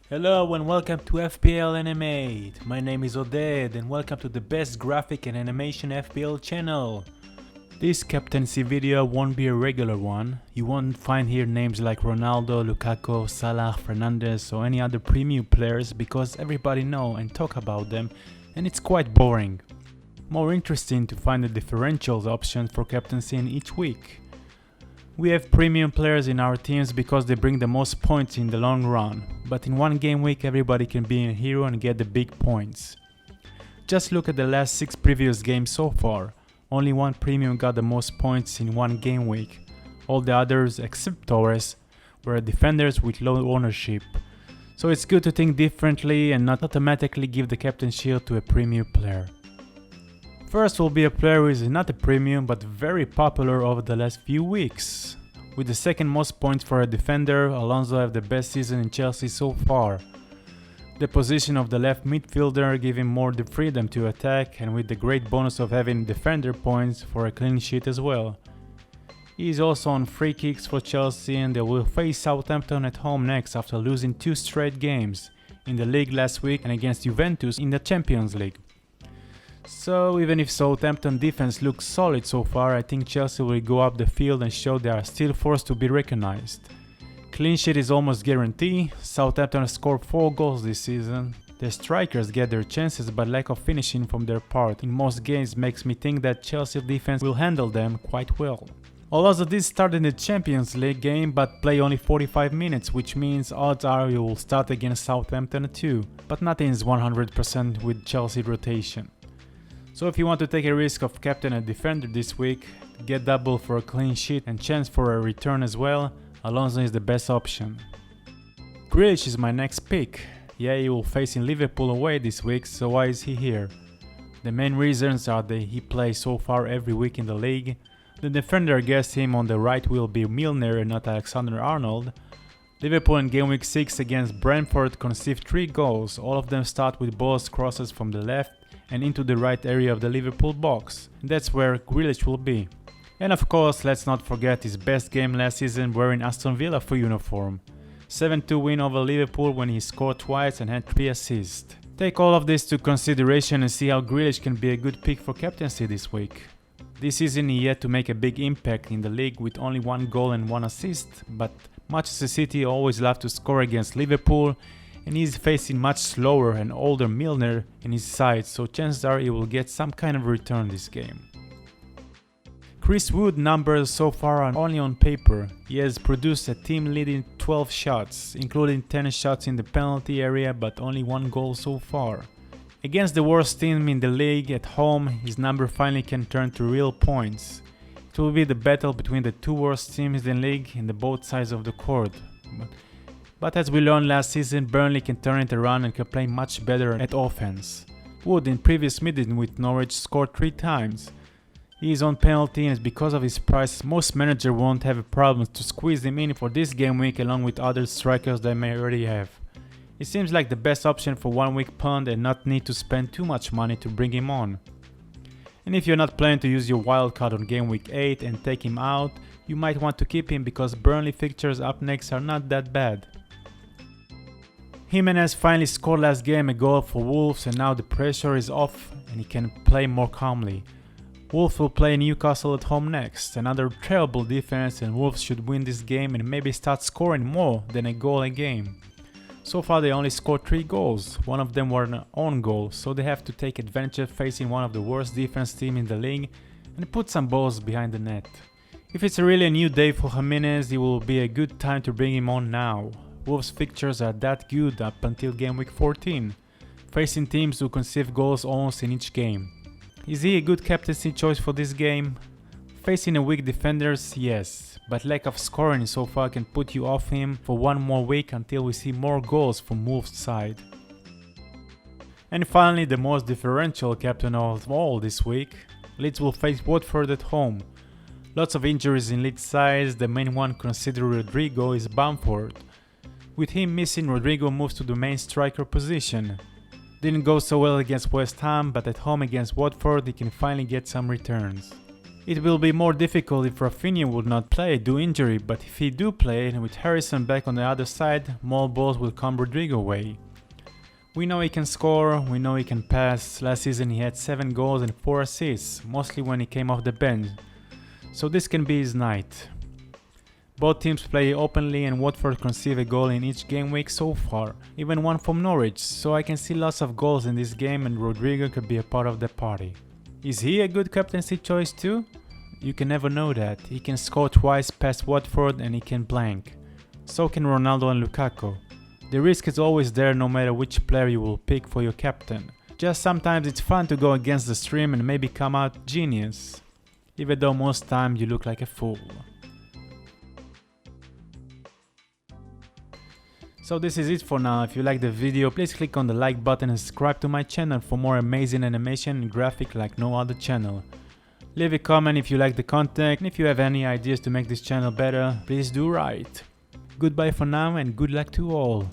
Hello and welcome to FPL Animate. My name is Oded and welcome to the best graphic and animation FPL channel. This captaincy video won't be a regular one. You won't find here names like Ronaldo, Lukaku, Salah, Fernandes or any other premium players because everybody know and talk about them and it's quite boring. More interesting to find the differentials option for captaincy in each week. We have premium players in our teams because they bring the most points in the long run, but in one game week everybody can be a hero and get the big points. Just look at the last 6 previous games so far. Only one premium got the most points in one game week. All the others, except Torres, were defenders with low ownership. So it's good to think differently and not automatically give the captain shield to a premium player. First will be a player who is not a premium but very popular over the last few weeks. With the second most points for a defender, Alonso have the best season in Chelsea so far. The position of the left midfielder give him more the freedom to attack and with the great bonus of having defender points for a clean sheet as well. He is also on free kicks for Chelsea and they will face Southampton at home next after losing 2 straight games in the league last week and against Juventus in the Champions League. So even if Southampton defense looks solid so far, I think Chelsea will go up the field and show they are still forced to be recognized. Clean sheet is almost guaranteed. Southampton has scored 4 goals this season. The strikers get their chances but lack of finishing from their part in most games makes me think that Chelsea defense will handle them quite well. Alonso did start in the Champions League game but play only 45 minutes, which means odds are he will start against Southampton too, but nothing is 100% with Chelsea rotation. So if you want to take a risk of captain and defender this week, get double for a clean sheet and chance for a return as well, Alonso is the best option. Grealish is my next pick. Yeah, he will face in Liverpool away this week, so why is he here? The main reasons are that he plays so far every week in the league. The defender against him on the right will be Milner and not Alexander-Arnold. Liverpool in game week 6 against Brentford conceded 3 goals, all of them start with balls crosses from the left and into the right area of the Liverpool box. That's where Grealish will be. And of course, let's not forget his best game last season wearing Aston Villa for uniform. 7-2 win over Liverpool when he scored twice and had 3 assists. Take all of this to consideration and see how Grealish can be a good pick for captaincy this week. This season he yet to make a big impact in the league with only 1 goal and 1 assist, but Manchester City always love to score against Liverpool and he's facing much slower and older Milner in his side, so chances are he will get some kind of return this game. Chris Wood's numbers so far are only on paper. He has produced a team leading 12 shots, including 10 shots in the penalty area but only 1 goal so far. Against the worst team in the league at home, his number finally can turn to real points. It will be the battle between the 2 worst teams in the league in the both sides of the court. But as we learned last season, Burnley can turn it around and can play much better at offense. Wood in previous meeting with Norwich scored 3 times. He is on penalty and because of his price, most managers won't have a problem to squeeze him in for this game week along with other strikers they may already have. It seems like the best option for 1 week punt and not need to spend too much money to bring him on. And if you're not planning to use your wildcard on game week 8 and take him out, you might want to keep him because Burnley fixtures up next are not that bad. Jimenez finally scored last game a goal for Wolves and now the pressure is off and he can play more calmly. Wolves will play Newcastle at home next, another terrible defense and Wolves should win this game and maybe start scoring more than a goal a game. So far they only scored 3 goals, one of them were an own goal, so they have to take advantage of facing one of the worst defense team in the league and put some balls behind the net. If it's really a new day for Jimenez, it will be a good time to bring him on now. Wolves fixtures are that good up until game week 14, facing teams who concede goals almost in each game. Is he a good captaincy choice for this game? Facing a weak defenders, yes, but lack of scoring so far can put you off him for 1 more week until we see more goals from Wolves' side. And finally, the most differential captain of all this week, Leeds will face Watford at home. Lots of injuries in lead sides, the main one considered Rodrigo is Bamford. With him missing, Rodrigo moves to the main striker position. Didn't go so well against West Ham, but at home against Watford he can finally get some returns. It will be more difficult if Rafinha would not play due injury, but if he do play, and with Harrison back on the other side, more balls will come Rodrigo way. We know he can score, we know he can pass. Last season he had 7 goals and 4 assists, mostly when he came off the bench. So this can be his night. Both teams play openly and Watford conceded a goal in each game week so far, even one from Norwich, so I can see lots of goals in this game and Rodrigo could be a part of the party. Is he a good captaincy choice too? You can never know that. He can score twice past Watford and he can blank. So can Ronaldo and Lukaku. The risk is always there no matter which player you will pick for your captain. Just sometimes it's fun to go against the stream and maybe come out genius. Even though most time you look like a fool. So this is it for now. If you like the video, please click on the like button and subscribe to my channel for more amazing animation and graphic like no other channel. Leave a comment if you like the content, and if you have any ideas to make this channel better, please do write. Goodbye for now and good luck to all.